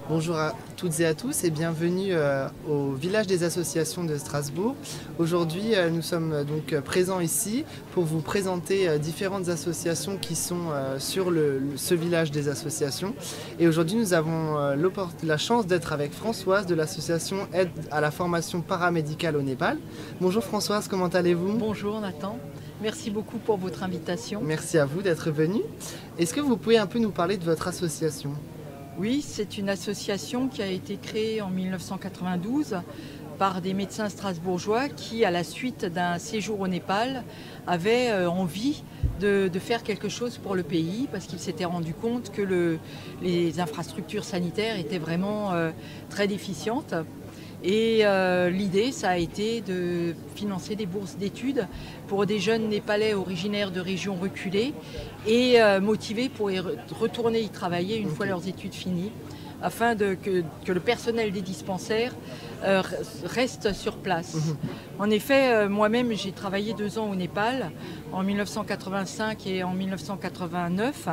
Bonjour à toutes et à tous et bienvenue au village des associations de Strasbourg. Aujourd'hui, nous sommes donc présents ici pour vous présenter différentes associations qui sont sur ce village des associations. Et aujourd'hui, nous avons la chance d'être avec Françoise de l'association Aide à la formation paramédicale au Népal. Bonjour Françoise, comment allez-vous? Bonjour Nathan, merci beaucoup pour votre invitation. Merci à vous d'être venu. Est-ce que vous pouvez un peu nous parler de votre association? Oui, c'est une association qui a été créée en 1992 par des médecins strasbourgeois qui, à la suite d'un séjour au Népal, avaient envie de faire quelque chose pour le pays parce qu'ils s'étaient rendus compte que les infrastructures sanitaires étaient vraiment très déficientes. Et l'idée, ça a été de financer des bourses d'études pour des jeunes Népalais originaires de régions reculées et motivés pour y retourner y travailler une fois leurs études finies, afin que le personnel des dispensaires reste sur place. En effet, moi-même, j'ai travaillé 2 ans au Népal, en 1985 et en 1989,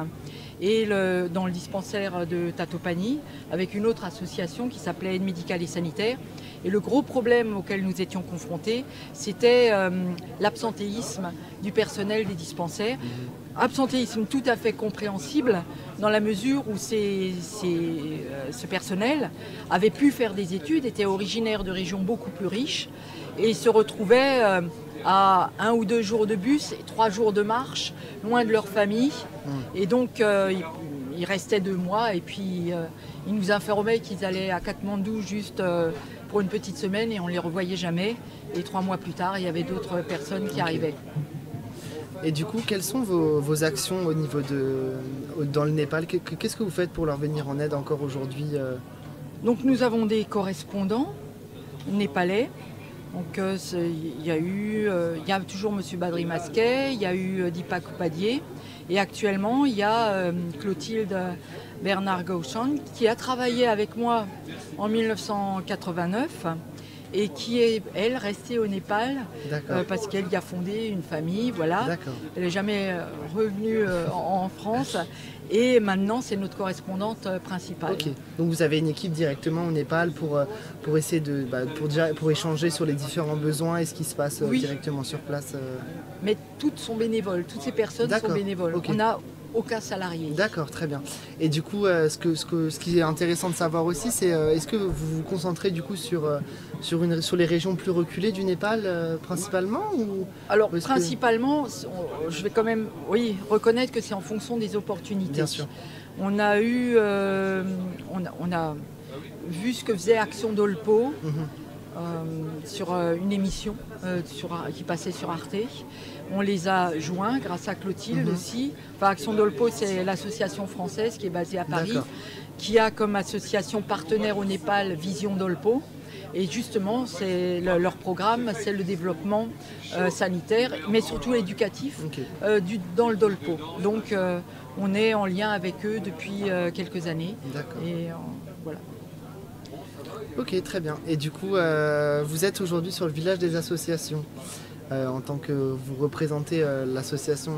et dans le dispensaire de Tatopani, avec une autre association qui s'appelait Aide médicale et sanitaire. Et le gros problème auquel nous étions confrontés, c'était l'absentéisme du personnel des dispensaires. Absentéisme tout à fait compréhensible dans la mesure où ce personnel avait pu faire des études, était originaire de régions beaucoup plus riches et se retrouvait à 1 ou 2 jours de bus et 3 jours de marche, loin de leur famille. Et donc ils restaient 2 mois et puis ils nous informaient qu'ils allaient à Katmandou juste pour une petite semaine et on ne les revoyait jamais. Et 3 mois plus tard, il y avait d'autres personnes qui arrivaient. Et du coup, quelles sont vos actions au niveau dans le Népal? Qu'est-ce que vous faites pour leur venir en aide encore aujourd'hui? Donc nous avons des correspondants népalais. Donc il y a toujours M. Badri Masquet, il y a eu Deepak Upadhyay et actuellement il y a Clotilde Bernard Gauchan qui a travaillé avec moi en 1989 et qui est, elle, restée au Népal parce qu'elle y a fondé une famille, voilà. Elle n'est jamais revenue en France et maintenant c'est notre correspondante principale. Ok, donc vous avez une équipe directement au Népal pour essayer pour échanger sur les différents besoins et ce qui se passe directement sur place. Mais toutes sont bénévoles, toutes ces personnes sont bénévoles. Okay. On n'a aucun salarié. D'accord, très bien. Et du coup, ce qui est intéressant de savoir aussi, c'est est-ce que vous vous concentrez du coup sur les régions plus reculées du Népal principalement Alors principalement, je vais quand même reconnaître que c'est en fonction des opportunités. Bien sûr. On a eu, on a vu ce que faisait Action Dolpo. Sur une émission qui passait sur Arte. On les a joints grâce à Clotilde aussi. Enfin, Action Dolpo, c'est l'association française qui est basée à Paris, qui a comme association partenaire au Népal Vision Dolpo. Et justement, leur programme, c'est le développement sanitaire, mais surtout éducatif dans le Dolpo. Donc, on est en lien avec eux depuis quelques années. Et voilà. Ok, très bien. Et du coup, vous êtes aujourd'hui sur le village des associations, en tant que vous représentez l'association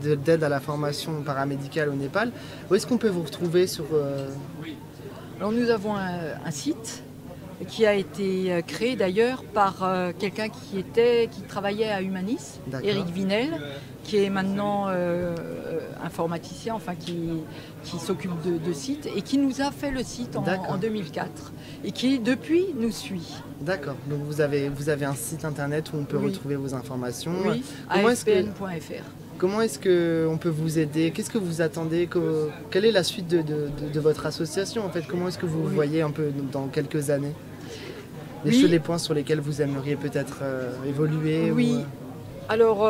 d'aide à la formation paramédicale au Népal. Où est-ce qu'on peut vous retrouver sur... Alors nous avons un site qui a été créé d'ailleurs par quelqu'un qui travaillait à Humanis, Éric Vinel, qui est maintenant informaticien, enfin qui s'occupe de sites et qui nous a fait le site en 2004 et qui depuis nous suit. D'accord, donc vous avez un site internet où on peut retrouver vos informations. Oui, afpn.fr. Comment est-ce qu'on peut vous aider? Qu'est-ce que vous attendez? Quelle est la suite de votre association en fait? Comment est-ce que vous vous voyez un peu dans quelques années? Les points sur lesquels vous aimeriez peut-être évoluer? Oui. Alors,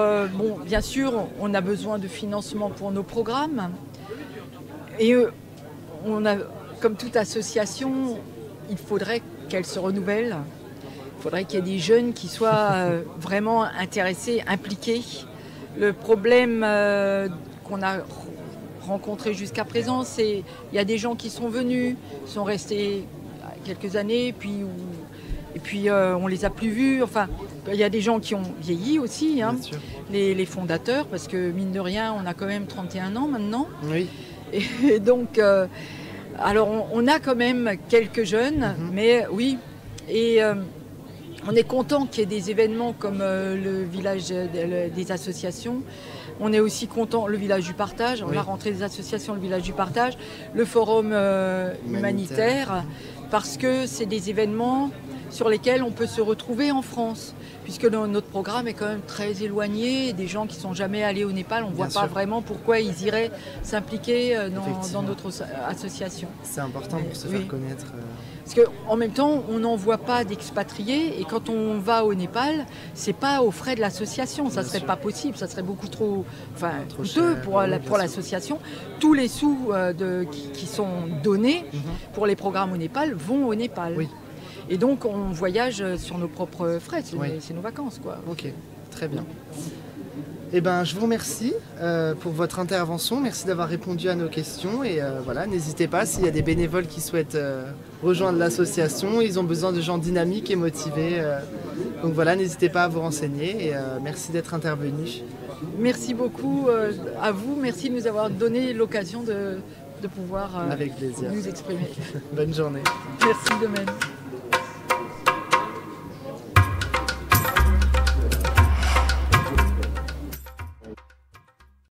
bien sûr, on a besoin de financement pour nos programmes. Et comme toute association, il faudrait qu'elle se renouvelle. Il faudrait qu'il y ait des jeunes qui soient vraiment intéressés, impliqués. Le problème qu'on a rencontré jusqu'à présent, c'est qu'il y a des gens qui sont venus, sont restés quelques années, et puis on les a plus vus. Enfin, il y a des gens qui ont vieilli aussi, hein, les fondateurs, parce que mine de rien, on a quand même 31 ans maintenant. Oui. Et donc, Alors on a quand même quelques jeunes, mais oui, et on est content qu'il y ait des événements comme le village des associations. On est aussi content, le village du partage, la rentrée des associations, le village du partage, le forum humanitaire, parce que c'est des événements sur lesquels on peut se retrouver en France, puisque notre programme est quand même très éloigné, des gens qui ne sont jamais allés au Népal, on ne voit pas vraiment pourquoi ils iraient s'impliquer dans notre association. C'est important pour se faire connaître. Parce qu'en même temps, on n'en voit pas d'expatriés, et quand on va au Népal, c'est pas aux frais de l'association, ça serait pas possible, ça serait beaucoup trop coûteux pour l'association. Tous les sous qui sont donnés pour les programmes au Népal vont au Népal. Oui. Et donc on voyage sur nos propres frais, c'est nos vacances, quoi. Ok, très bien. Eh ben, je vous remercie pour votre intervention. Merci d'avoir répondu à nos questions. Et voilà, n'hésitez pas, s'il y a des bénévoles qui souhaitent rejoindre l'association, ils ont besoin de gens dynamiques et motivés. Donc voilà, n'hésitez pas à vous renseigner. Et merci d'être intervenu. Merci beaucoup à vous. Merci de nous avoir donné l'occasion de pouvoir Avec plaisir. nous exprimer. Bonne journée. Merci de même.